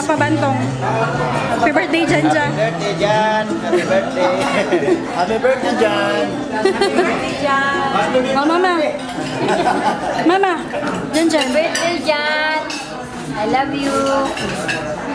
Pabantong. Happy birthday, Janja. Happy birthday, Jan. Happy birthday. Happy birthday, Jan. Oh, Mama. Mama. Janja. Birthday, Jan. I love you.